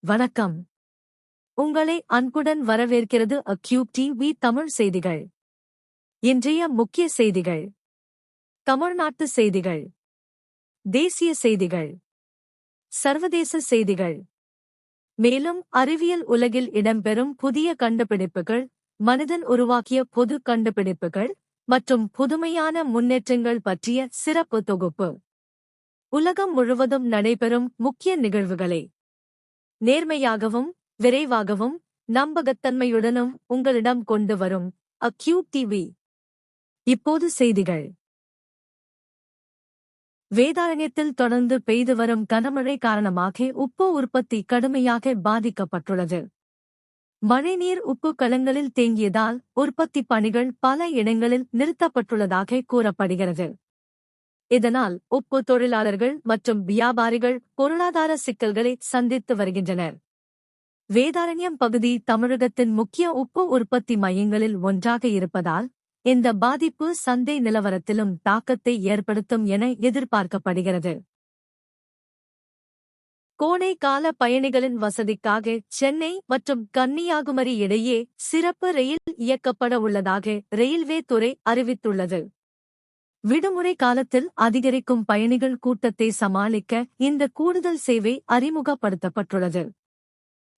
வணக்கம். உங்களை அன்புடன் வரவேற்கிறது அக்யூப் டிவி தமிழ் செய்திகள். இன்றைய முக்கிய செய்திகள்: தமிழ்நாட்டு செய்திகள், தேசிய செய்திகள், சர்வதேச செய்திகள். மேலும் அறிவியல் உலகில் இடம்பெறும் புதிய கண்டுபிடிப்புகள், மனிதன் உருவாக்கிய பொது கண்டுபிடிப்புகள் மற்றும் புதுமையான முன்னேற்றங்கள் பற்றிய சிறப்பு தொகுப்பு. உலகம் முழுவதும் நடைபெறும் முக்கிய நிகழ்வுகளை நேர்மையாகவும் விரைவாகவும் நம்பகத்தன்மையுடனும் உங்களிடம் கொண்டு வரும் அக்யூப் டிவி. இப்போது செய்திகள். வேதாரண்யத்தில் தொடர்ந்து பெய்து வரும் கனமழை காரணமாக உப்பு உற்பத்தி கடுமையாக பாதிக்கப்பட்டுள்ளது. மழைநீர் உப்பு களங்களில் தேங்கியதால் உற்பத்தி பணிகள் பல இடங்களில் நிறுத்தப்பட்டுள்ளதாக கூறப்படுகிறது. இதனால் உப்பு தொழிலாளர்கள் மற்றும் வியாபாரிகள் பொருளாதார சிக்கல்களை சந்தித்து வருகின்றனர். வேதாரண்யம் பகுதி தமிழகத்தின் முக்கிய உப்பு உற்பத்தி மையங்களில் ஒன்றாக இருப்பதால் இந்த பாதிப்பு சந்தை நிலவரத்திலும் தாக்கத்தை ஏற்படுத்தும் என எதிர்பார்க்கப்படுகிறது. கோடை கால பயணிகளின் வசதிக்காக சென்னை மற்றும் கன்னியாகுமரி இடையே சிறப்பு ரயில் இயக்கப்பட உள்ளதாக ரயில்வே துறை அறிவித்துள்ளது. விடுமுறை காலத்தில் அதிகரிக்கும் பயணிகள் கூட்டத்தை சமாளிக்க இந்த கூடுதல் சேவை அறிமுகப்படுத்தப்பட்டுள்ளது.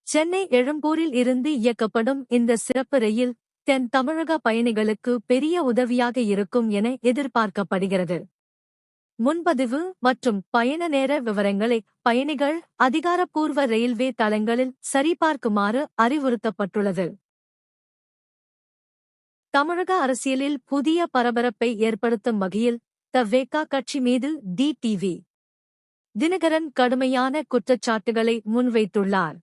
சென்னை எழும்பூரில் இருந்து இயக்கப்படும் இந்த சிறப்பு ரயில் தென் தமிழக பயணிகளுக்கு பெரிய உதவியாக இருக்கும் என எதிர்பார்க்கப்படுகிறது. முன்பதிவு மற்றும் பயண நேர விவரங்களை பயணிகள் அதிகாரப்பூர்வ ரயில்வே தளங்களில் சரிபார்க்குமாறு அறிவுறுத்தப்பட்டுள்ளது. தமிழக அரசியலில் புதிய பரபரப்பை ஏற்படுத்தும் வகையில் த.வே.க. கட்சி மீது டி.டிவி. தினகரன் கடுமையான குற்றச்சாட்டுகளை முன்வைத்துள்ளார்.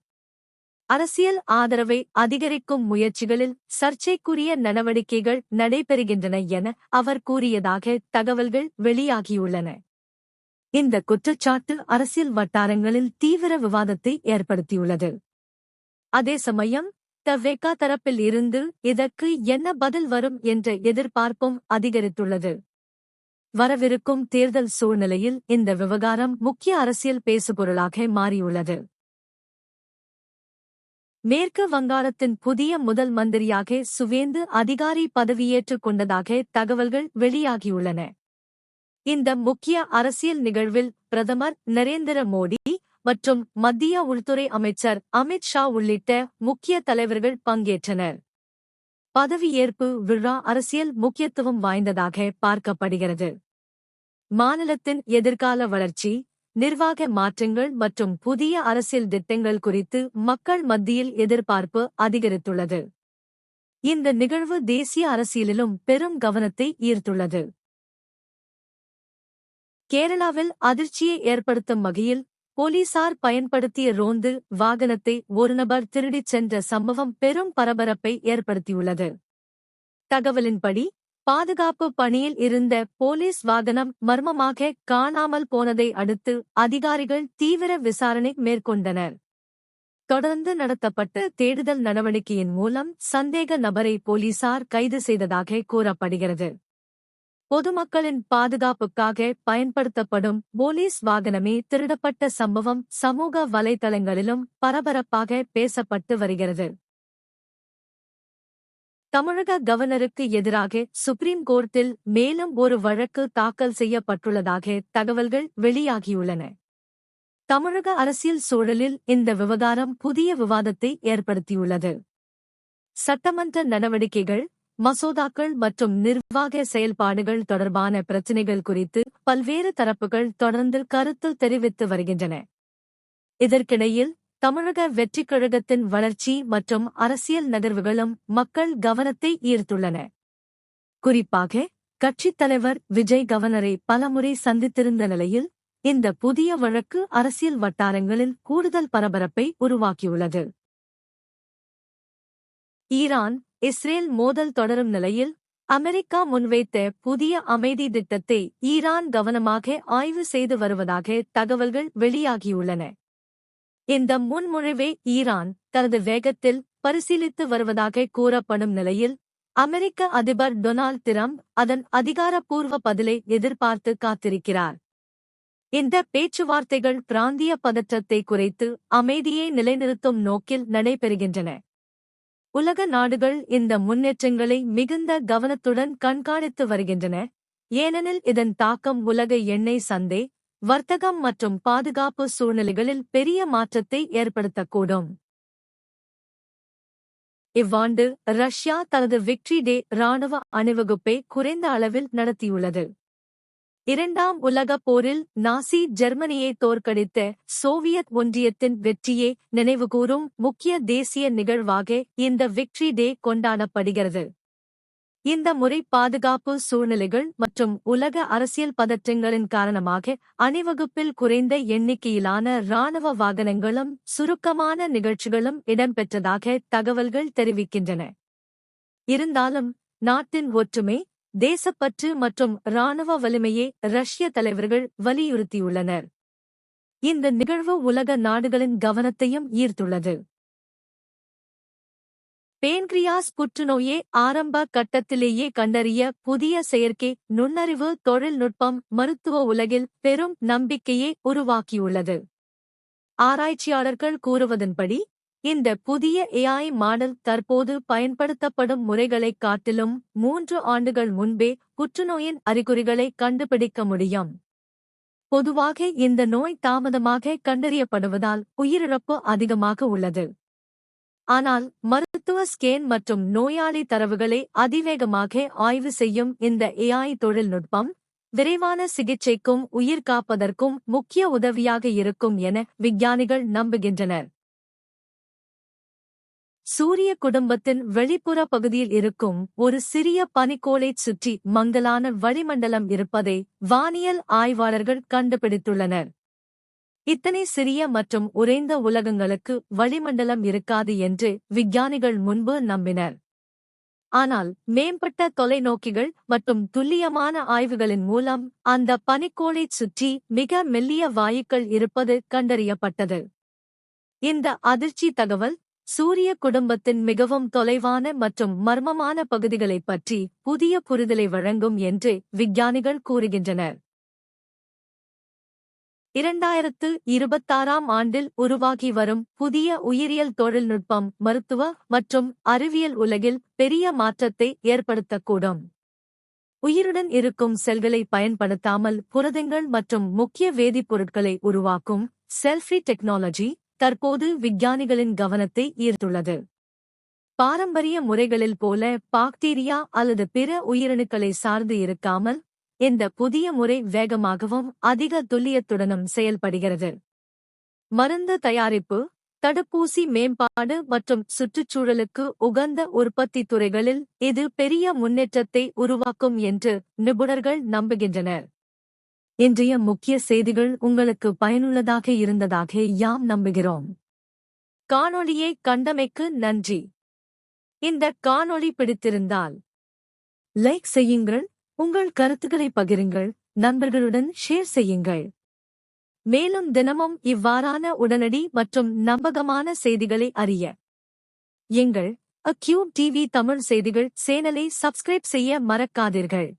அரசியல் ஆதரவை அதிகரிக்கும் முயற்சிகளில் சர்ச்சைக்குரிய நடவடிக்கைகள் நடைபெறுகின்றன என அவர் கூறியதாக தகவல்கள் வெளியாகியுள்ளன. இந்த குற்றச்சாட்டு அரசியல் வட்டாரங்களில் தீவிர விவாதத்தை ஏற்படுத்தியுள்ளது. அதே சமயம் த.வே.க. தரப்பில் இருந்து இதற்கு என்ன பதில் வரும் என்ற எதிர்பார்ப்பும் அதிகரித்துள்ளது. வரவிருக்கும் தேர்தல் சூழ்நிலையில் இந்த விவகாரம் முக்கிய அரசியல் பேசுபொருளாக மாறியுள்ளது. மேற்கு வங்காளத்தின் புதிய முதல் மந்திரியாக சுவேந்து அதிகாரி பதவியேற்றுக் கொண்டதாக தகவல்கள் வெளியாகியுள்ளன. இந்த முக்கிய அரசியல் நிகழ்வில் பிரதமர் நரேந்திர மோடி மற்றும் மத்திய உள்துறை அமைச்சர் அமித் ஷா உள்ளிட்ட முக்கிய தலைவர்கள் பங்கேற்றனர். பதவியேற்பு விழா அரசியல் முக்கியத்துவம் வாய்ந்ததாக பார்க்கப்படுகிறது. மாநிலத்தின் எதிர்கால வளர்ச்சி, நிர்வாக மாற்றங்கள் மற்றும் புதிய அரசியல் திட்டங்கள் குறித்து மக்கள் மத்தியில் எதிர்பார்ப்பு அதிகரித்துள்ளது. இந்த நிகழ்வு தேசிய அரசியலிலும் பெரும் கவனத்தை ஈர்த்துள்ளது. கேரளாவில் அதிர்ச்சியை ஏற்படுத்தும் வகையில் போலீசார் பயன்படுத்திய ரோந்து வாகனத்தை ஒரு நபர் திருடிச் சென்ற சம்பவம் பெரும் பரபரப்பை ஏற்படுத்தியுள்ளது. தகவலின்படி பாதுகாப்பு பணியில் இருந்த போலீஸ் வாகனம் மர்மமாக காணாமல் போனதை அடுத்து அதிகாரிகள் தீவிர விசாரணை மேற்கொண்டனர். தொடர்ந்து நடத்தப்பட்ட தேடுதல் நடவடிக்கையின் மூலம் சந்தேக நபரை போலீசார் கைது செய்ததாக கூறப்படுகிறது. பொதுமக்களின் பாதுகாப்புக்காக பயன்படுத்தப்படும் போலீஸ் வாகனமே திருடப்பட்ட சம்பவம் சமூக வலைதளங்களிலும் பரபரப்பாக பேசப்பட்டு வருகிறது. தமிழக கவர்னருக்கு எதிராக சுப்ரீம் கோர்ட்டில் மேலும் ஒரு வழக்கு தாக்கல் செய்யப்பட்டுள்ளதாக தகவல்கள் வெளியாகியுள்ளன. தமிழக அரசியல் சூழலில் இந்த விவகாரம் புதிய விவாதத்தை ஏற்படுத்தியுள்ளது. சட்டமன்ற நடவடிக்கைகள், மசோதாக்கள் மற்றும் நிர்வாக செயல்பாடுகள் தொடர்பான பிரச்சினைகள் குறித்து பல்வேறு தரப்புகள் தொடர்ந்து கருத்து தெரிவித்து வருகின்றன. இதற்கிடையில் தமிழக வெற்றிக் கழகத்தின் வளர்ச்சி மற்றும் அரசியல் நகர்வுகளும் மக்கள் கவனத்தை ஈர்த்துள்ளன. குறிப்பாக கட்சித் தலைவர் விஜய் கவர்னரை பலமுறை சந்தித்திருந்த நிலையில் இந்த புதிய வழக்கு அரசியல் வட்டாரங்களில் கூடுதல் பரபரப்பை உருவாக்கியுள்ளது. ஈரான் இஸ்ரேல் மோதல் தொடரும் நிலையில் அமெரிக்கா முன்வைத்த புதிய அமைதி திட்டத்தை ஈரான் கவனமாக ஆய்வு செய்து வருவதாக தகவல்கள் வெளியாகியுள்ளன. இந்த முன்மொழிவை ஈரான் தனது வேகத்தில் பரிசீலித்து வருவதாக கூறப்படும் நிலையில் அமெரிக்க அதிபர் டொனால்ட் டிரம்ப் அதன் அதிகாரப்பூர்வ பதிலை எதிர்பார்த்து காத்திருக்கிறார். இந்த பேச்சுவார்த்தைகள் பிராந்திய பதற்றத்தை குறைத்து அமைதியை நிலைநிறுத்தும் நோக்கில் நடைபெறுகின்றன. உலக நாடுகள் இந்த முன்னேற்றங்களை மிகுந்த கவனத்துடன் கண்காணித்து வருகின்றன, ஏனெனில் இதன் தாக்கம் உலக எண்ணெய் சந்தை, வர்த்தகம் மற்றும் பாதுகாப்பு சூழ்நிலைகளில் பெரிய மாற்றத்தை ஏற்படுத்தக்கூடும். இவ்வாண்டு ரஷ்யா தனது விக்டரி டே இராணுவ அணிவகுப்பை குறைந்த அளவில் நடத்தியுள்ளது. இரண்டாம் உலகப் போரில் நாசி ஜெர்மனியை தோற்கடித்த சோவியத் ஒன்றியத்தின் வெற்றியை நினைவுகூரும் முக்கிய தேசிய நிகழ்வாக இந்த விக்டரி டே கொண்டாடப்படுகிறது. இந்த முறை பாதுகாப்பு சூழ்நிலைகள் மற்றும் உலக அரசியல் பதற்றங்களின் காரணமாக அணிவகுப்பில் குறைந்த எண்ணிக்கையிலான இராணுவ வாகனங்களும் சுருக்கமான நிகழ்ச்சிகளும் இடம்பெற்றதாக தகவல்கள் தெரிவிக்கின்றன. இருந்தாலும் நாட்டின் ஒற்றுமை, தேசப்பற்று மற்றும் இராணுவ வலிமையை ரஷ்ய தலைவர்கள் வலியுறுத்தியுள்ளனர். இந்த நிகழ்வு உலக நாடுகளின் கவனத்தையும் ஈர்த்துள்ளது. பேன்கிரியாஸ் புற்றுநோயை ஆரம்ப கட்டத்திலேயே கண்டறிய புதிய செயற்கை நுண்ணறிவு தொழில்நுட்பம் மருத்துவ உலகில் பெரும் நம்பிக்கையை உருவாக்கியுள்ளது. ஆராய்ச்சியாளர்கள் கூறுவதன்படி, இந்த புதிய AI மாடல் தற்போது பயன்படுத்தப்படும் முறைகளைக் காட்டிலும் 3 ஆண்டுகள் முன்பே புற்றுநோயின் அறிகுறிகளை கண்டுபிடிக்க முடியும். பொதுவாக இந்த நோய் தாமதமாக கண்டறியப்படுவதால் உயிரிழப்பு அதிகமாக உள்ளது. ஆனால் மருத்துவ ஸ்கேன் மற்றும் நோயாளி தரவுகளை அதிவேகமாக ஆய்வு செய்யும் இந்த AI தொழில்நுட்பம் விரைவான சிகிச்சைக்கும் உயிர் காப்பதற்கும் முக்கிய உதவியாக இருக்கும் என விஞ்ஞானிகள் நம்புகின்றனர். சூரிய குடும்பத்தின் வெளிப்புற பகுதியில் இருக்கும் ஒரு சிறிய பனிக்கோளைச் சுற்றி மங்கலான வளிமண்டலம் இருப்பதை வானியல் ஆய்வாளர்கள் கண்டுபிடித்துள்ளனர். இத்தனை சிறிய மற்றும் உறைந்த உலகங்களுக்கு வளிமண்டலம் இருக்காது என்று விஞ்ஞானிகள் முன்பு நம்பினர். ஆனால் மேம்பட்ட தொலைநோக்கிகள் மற்றும் துல்லியமான ஆய்வுகளின் மூலம் அந்த பனிக்கோளைச் சுற்றி மிக மெல்லிய வாயுக்கள் இருப்பது கண்டறியப்பட்டது. இந்த அதிர்ச்சி தகவல் சூரிய குடும்பத்தின் மிகவும் தொலைவான மற்றும் மர்மமான பகுதிகளைப் பற்றி புதிய புரிதலை வழங்கும் என்று விஞ்ஞானிகள் கூறுகின்றனர். 2026ஆம் ஆண்டில் உருவாகி வரும் புதிய உயிரியல் தொழில்நுட்பம் மருத்துவ மற்றும் அறிவியல் உலகில் பெரிய மாற்றத்தை ஏற்படுத்தக்கூடும். உயிருடன் இருக்கும் செல்களை பயன்படுத்தாமல் புரதங்கள் மற்றும் முக்கிய வேதிப்பொருட்களை உருவாக்கும் செல்-ஃப்ரீ டெக்னாலஜி தற்போது விஞ்ஞானிகளின் கவனத்தை ஈர்த்துள்ளது. பாரம்பரிய முறைகளில் போல பாக்டீரியா அல்லது பிற உயிரணுக்களை சார்ந்து இருக்காமல், இந்த புதிய முறை வேகமாகவும் அதிக துல்லியத்துடனும் செயல்படுகிறது. மருந்து தயாரிப்பு, தடுப்பூசி மேம்பாடு மற்றும் சுற்றுச்சூழலுக்கு உகந்த உற்பத்தி துறைகளில் இது பெரிய முன்னேற்றத்தை உருவாக்கும் என்று நிபுணர்கள் நம்புகின்றனர். இன்றைய முக்கிய செய்திகள் உங்களுக்கு பயனுள்ளதாக இருந்ததாக யாம் நம்புகிறோம். காணொளியை கண்டமைக்கு நன்றி. இந்த காணொளி பிடித்திருந்தால் லைக் செய்யுங்கள், உங்கள் கருத்துக்களை பகிருங்கள், நண்பர்களுடன் ஷேர் செய்யுங்கள். மேலும் தினமும் இவ்வாறான உடனடி மற்றும் நம்பகமான செய்திகளை அறிய எங்கள் அக்யூப் டிவி தமிழ் செய்திகள் சேனலை சப்ஸ்கிரைப் செய்ய மறக்காதீர்கள்.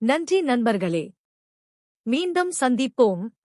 நன்றி நண்பர்களே. மீண்டும் சந்திப்போம்.